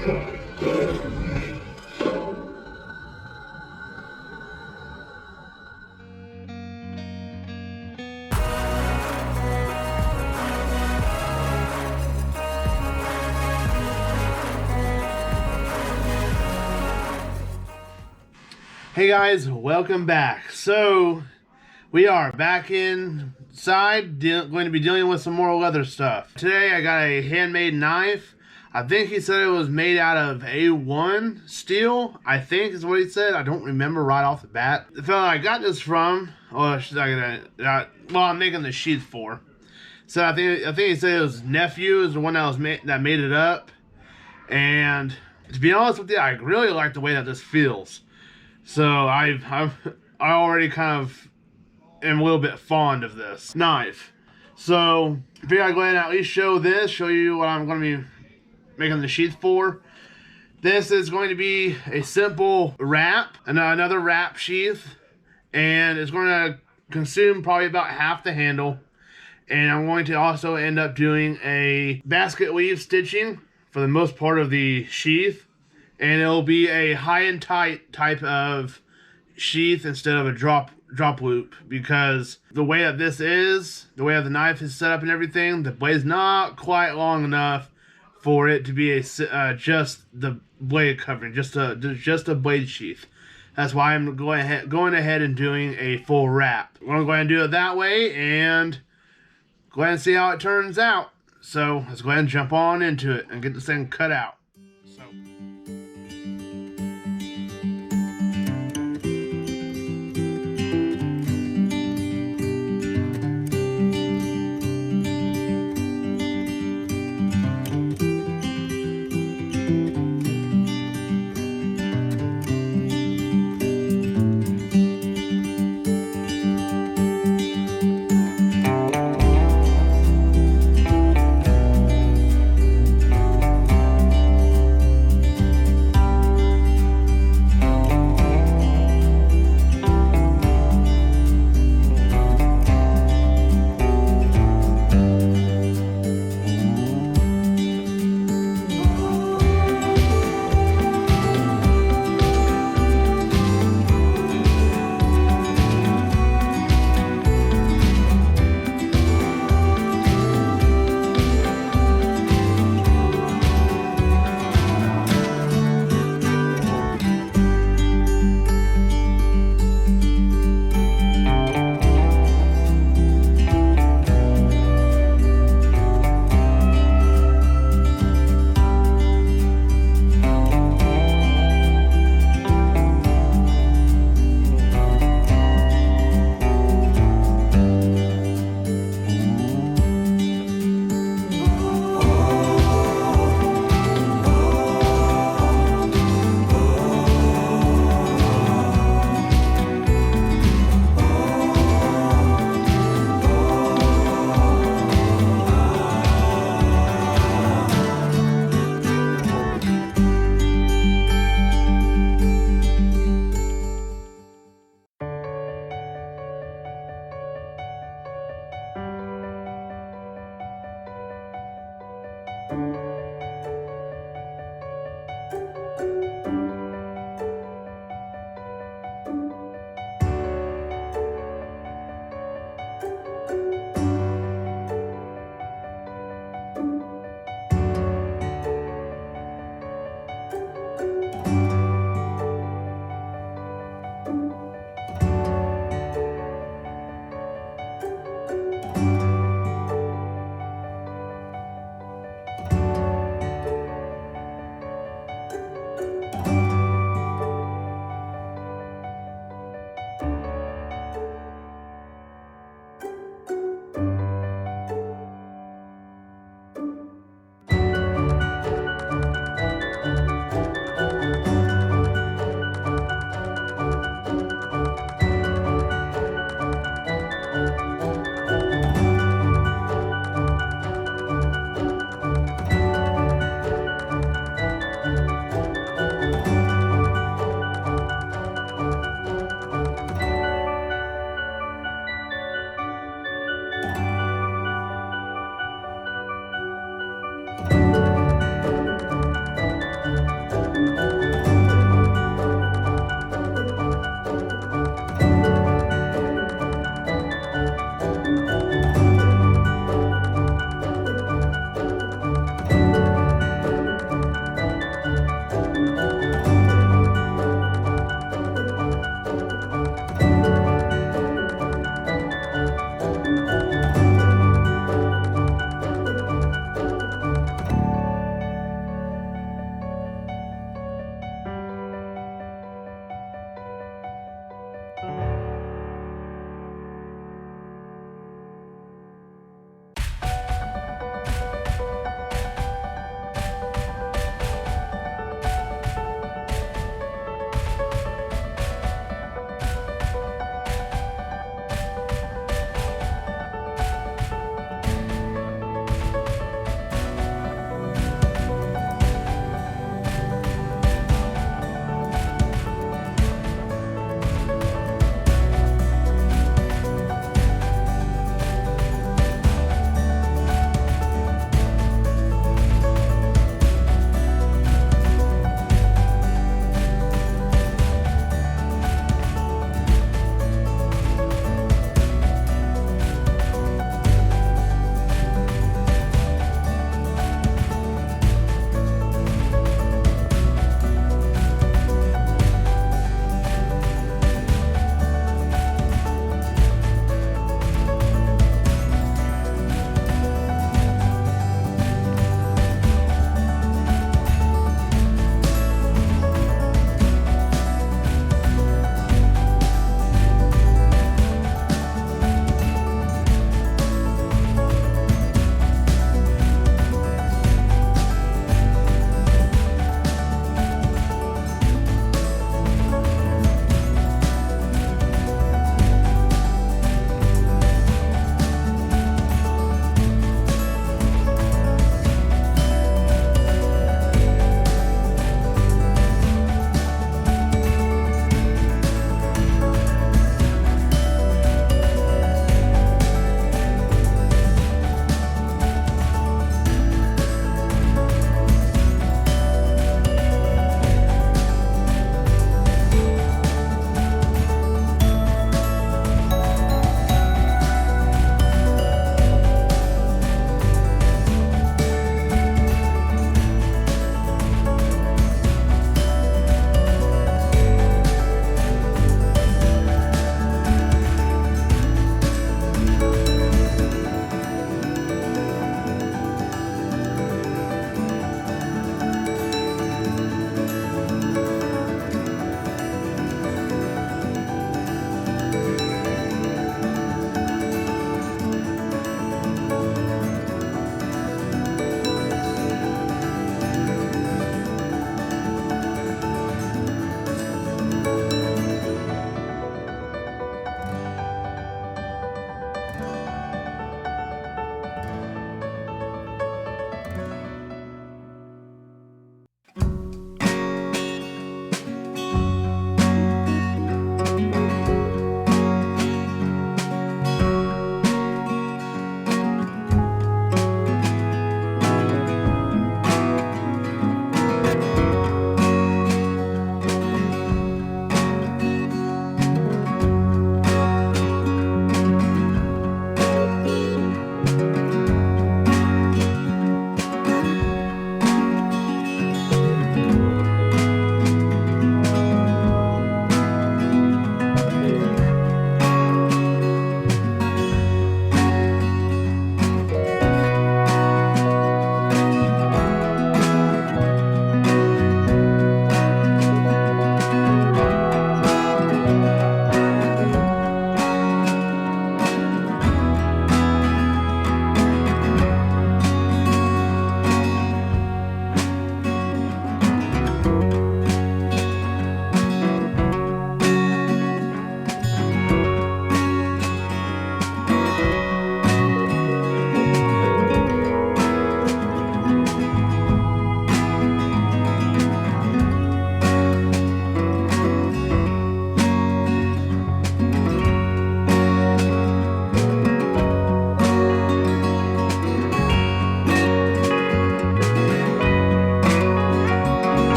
Hey guys, welcome back. So, we are back inside, going to be dealing with some more leather stuff. Today I got a handmade knife. I think he said it was made out of A1 steel, I think is what he said. I don't remember right off the bat. The fella I got this from, I'm making the sheath for. So I think he said it was nephew is the one that made it up. And to be honest with you, I really like the way that this feels. So I already kind of am a little bit fond of this knife. So I figured I'd go ahead and at least show you what I'm going to be making the sheath for. This is going to be a simple wrap, and another wrap sheath, and it's going to consume probably about half the handle. And I'm going to also end up doing a basket weave stitching for the most part of the sheath. And it'll be a high and tight type of sheath instead of a drop loop, because the way that the way that the knife is set up and everything, the blade's not quite long enough for it to be just the blade covering, just a blade sheath. That's why I'm going ahead and doing a full wrap. I'm going to go ahead and do it that way and go ahead and see how it turns out. So let's go ahead and jump on into it and get this thing cut out.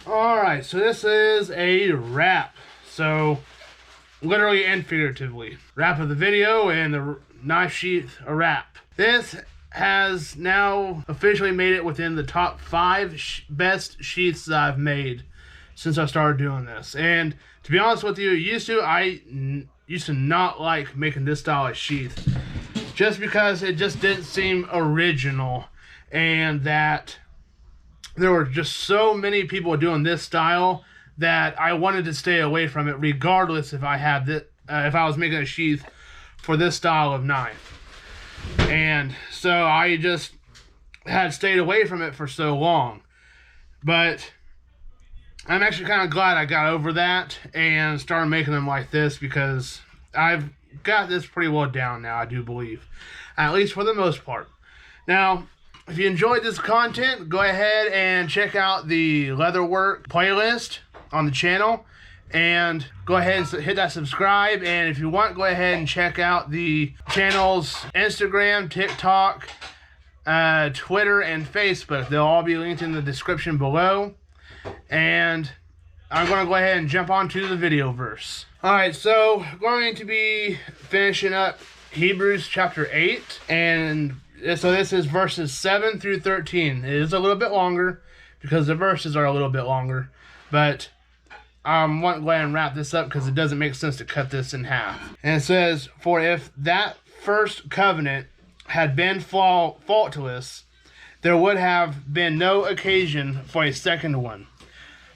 Alright, so this is a wrap. So, literally and figuratively. Wrap of the video and the knife sheath a wrap. This has now officially made it within the top 5 best sheaths that I've made since I started doing this. And to be honest with you, I used to not like making this style of sheath, just because it just didn't seem original, and that there were just so many people doing this style that I wanted to stay away from it, regardless if I had if I was making a sheath for this style of knife. And so I just had stayed away from it for so long. But I'm actually kind of glad I got over that and started making them like this, because I've got this pretty well down now, I do believe. At least for the most part. Now, if you enjoyed this content, go ahead and check out the leatherwork playlist on the channel. And go ahead and hit that subscribe. And if you want, go ahead and check out the channel's Instagram, TikTok, Twitter, and Facebook. They'll all be linked in the description below. And I'm going to go ahead and jump onto the video verse. Alright, so going to be finishing up Hebrews chapter 8. And so this is verses 7 through 13. It is a little bit longer because the verses are a little bit longer. But I want to go ahead and wrap this up because it doesn't make sense to cut this in half. And it says, "For if that first covenant had been faultless, there would have been no occasion for a second one.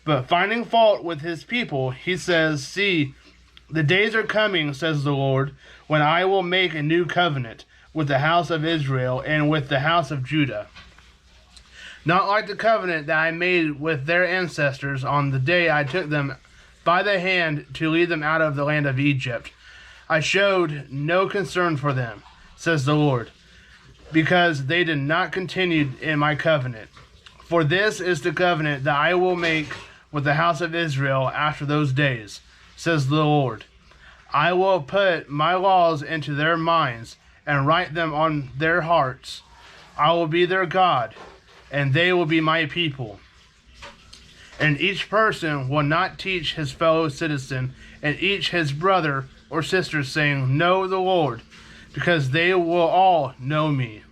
But finding fault with his people, he says, 'See, the days are coming, says the Lord, when I will make a new covenant with the house of Israel and with the house of Judah. Not like the covenant that I made with their ancestors on the day I took them by the hand to lead them out of the land of Egypt. I showed no concern for them, says the Lord, because they did not continue in my covenant. For this is the covenant that I will make with the house of Israel after those days, says the Lord. I will put my laws into their minds and write them on their hearts. I will be their God, and they will be my people. And each person will not teach his fellow citizen and each his brother or sister, saying, Know the Lord, because they will all know me,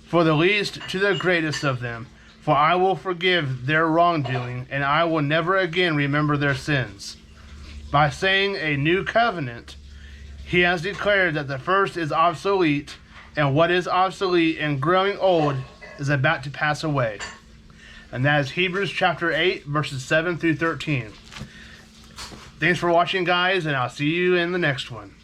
for the least to the greatest of them. For I will forgive their wrongdoing, and I will never again remember their sins. By saying a new covenant, he has declared that the first is obsolete, and what is obsolete and growing old is about to pass away." And that is Hebrews chapter 8, verses 7 through 13. Thanks for watching, guys, and I'll see you in the next one.